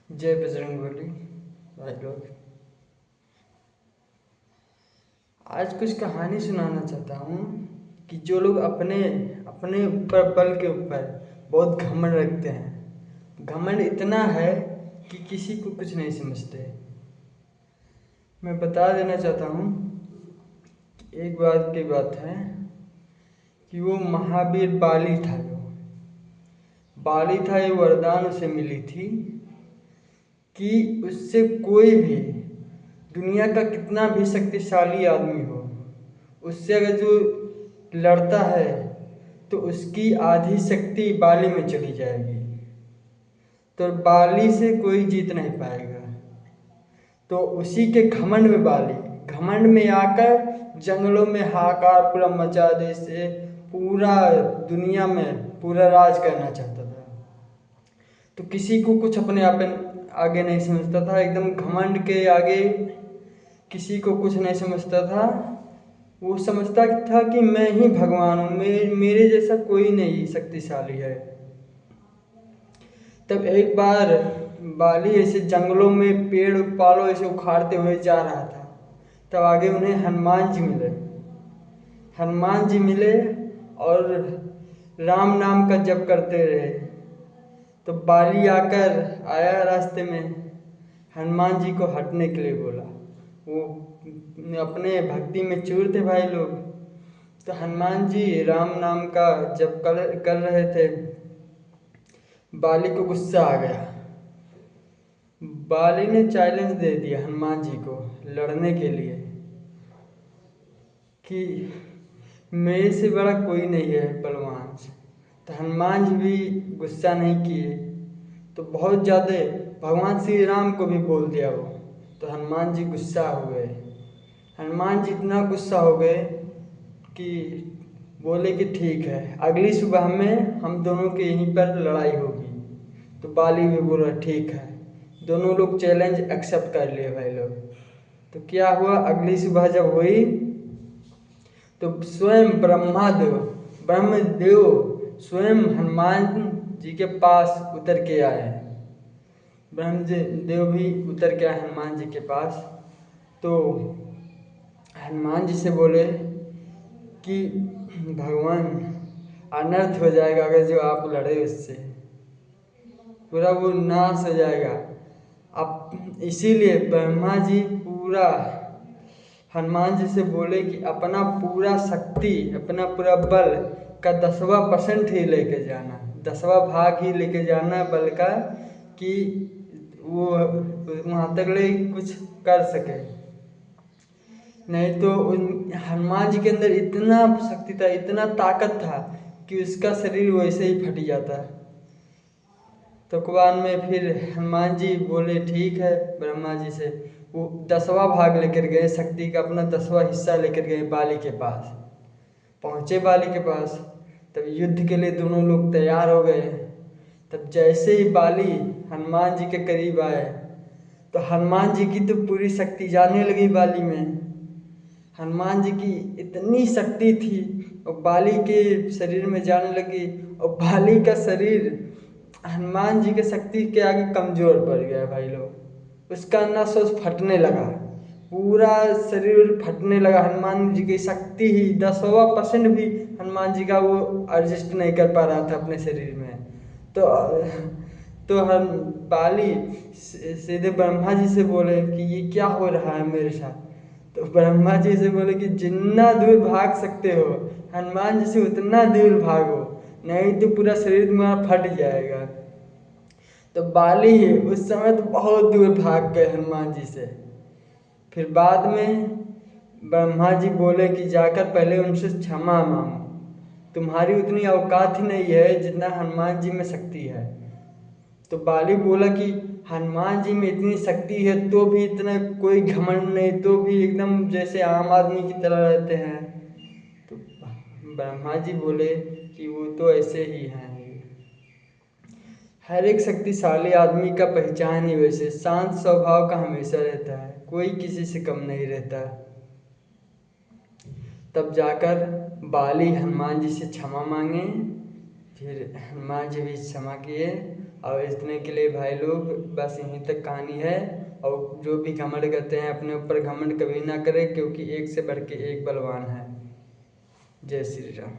जय बजरंगबली भाई लोग। आज कुछ कहानी सुनाना चाहता हूँ कि जो लोग अपने अपने ऊपर बल के ऊपर बहुत घमंड रखते हैं। घमंड इतना है कि किसी को कुछ नहीं समझते। मैं बता देना चाहता हूँ कि एक बार की बात है कि वो महावीर बाली था। ये वरदान उसे मिली थी कि उससे कोई भी दुनिया का कितना भी शक्तिशाली आदमी हो, उससे अगर जो लड़ता है तो उसकी आधी शक्ति बाली में चली जाएगी, तो बाली से कोई जीत नहीं पाएगा। तो उसी के घमंड में बाली घमंड में आकर जंगलों में हाहाकार पूरा मचा दे से पूरा दुनिया में पूरा राज करना चाहता था। तो किसी को कुछ अपने आप आगे नहीं समझता था। एकदम घमंड के आगे किसी को कुछ नहीं समझता था। वो समझता था कि मैं ही भगवान हूँ, मेरे जैसा कोई नहीं शक्तिशाली है। तब एक बार बाली ऐसे जंगलों में पेड़ पालो ऐसे उखाड़ते हुए जा रहा था। तब आगे उन्हें हनुमान जी मिले और राम नाम का जप करते रहे। तो बाली आकर आया रास्ते में, हनुमान जी को हटने के लिए बोला। वो अपने भक्ति में चूर थे भाई लोग। तो हनुमान जी राम नाम का जप कर रहे थे। बाली को गुस्सा आ गया। बाली ने चैलेंज दे दिया हनुमान जी को लड़ने के लिए कि मेरे से बड़ा कोई नहीं है बलवान। तो हनुमान जी भी गुस्सा नहीं किए। तो बहुत ज़्यादा भगवान श्री राम को भी बोल दिया वो। तो हनुमान जी गुस्सा हो गए। हनुमान जी इतना गुस्सा हो गए कि बोले कि ठीक है, अगली सुबह में हम दोनों के यहीं पर लड़ाई होगी। तो बाली भी बोला ठीक है। दोनों लोग चैलेंज एक्सेप्ट कर लिए भाई लोग। तो क्या हुआ, अगली सुबह जब हुई तो स्वयं ब्रह्मदेव स्वयं हनुमान जी के पास उतर के आए। ब्रह्मदेव भी उतर के आए हनुमान जी के पास। तो हनुमान जी से बोले कि भगवान, अनर्थ हो जाएगा अगर जो आप लड़े उससे, पूरा वो नाश हो जाएगा। अब इसीलिए ब्रह्मा जी पूरा हनुमान जी से बोले कि अपना पूरा शक्ति, अपना पूरा बल का 10वां% ही लेके जाना, 10वां भाग ही लेके जाना बल का, कि वो वहाँ तक ले कुछ कर सके। नहीं तो हनुमान जी के अंदर इतना शक्ति था, इतना ताकत था कि उसका शरीर वैसे ही फट जाता। तो कुरान में फिर हनुमान जी बोले ठीक है। ब्रह्मा जी से वो 10वां भाग लेकर गए, शक्ति का अपना 10वां हिस्सा लेकर गए बाली के पास। पहुँचे बाली के पास, तब युद्ध के लिए दोनों लोग तैयार हो गए। तब जैसे ही बाली हनुमान जी के करीब आए तो हनुमान जी की तो पूरी शक्ति जाने लगी बाली में। हनुमान जी की इतनी शक्ति थी और बाली के शरीर में जाने लगी, और बाली का शरीर हनुमान जी के शक्ति के आगे कमजोर पड़ गया भाई लोग। उसका नस फटने लगा, पूरा शरीर फटने लगा। हनुमान जी की शक्ति ही 10वां% भी हनुमान जी का वो एडजस्ट नहीं कर पा रहा था अपने शरीर में। तो हम बाली सीधे ब्रह्मा जी से बोले कि ये क्या हो रहा है मेरे साथ। तो ब्रह्मा जी से बोले कि जितना दूर भाग सकते हो हनुमान जी से उतना दूर भागो, नहीं तो पूरा शरीर तुम्हारा फट जाएगा। तो बाली उस समय तो बहुत दूर भाग गए हनुमान जी से। फिर बाद में ब्रह्मा जी बोले कि जाकर पहले उनसे क्षमा मांगो, तुम्हारी उतनी औकात ही नहीं है जितना हनुमान जी में शक्ति है। तो बाली बोला कि हनुमान जी में इतनी शक्ति है तो भी इतना कोई घमंड नहीं, तो भी एकदम जैसे आम आदमी की तरह रहते हैं। तो ब्रह्मा जी बोले कि वो तो ऐसे ही हैं। हर एक शक्तिशाली आदमी का पहचान ही वैसे शांत स्वभाव का हमेशा रहता है, कोई किसी से कम नहीं रहता। तब जाकर बाली हनुमान जी से क्षमा मांगे। फिर हनुमान जी भी क्षमा किए और इतने के लिए भाई लोग बस यहीं तक कहानी है। और जो भी घमंड करते हैं अपने ऊपर घमंड कभी ना करें, क्योंकि एक से बढ़ के एक बलवान है। जय श्री राम।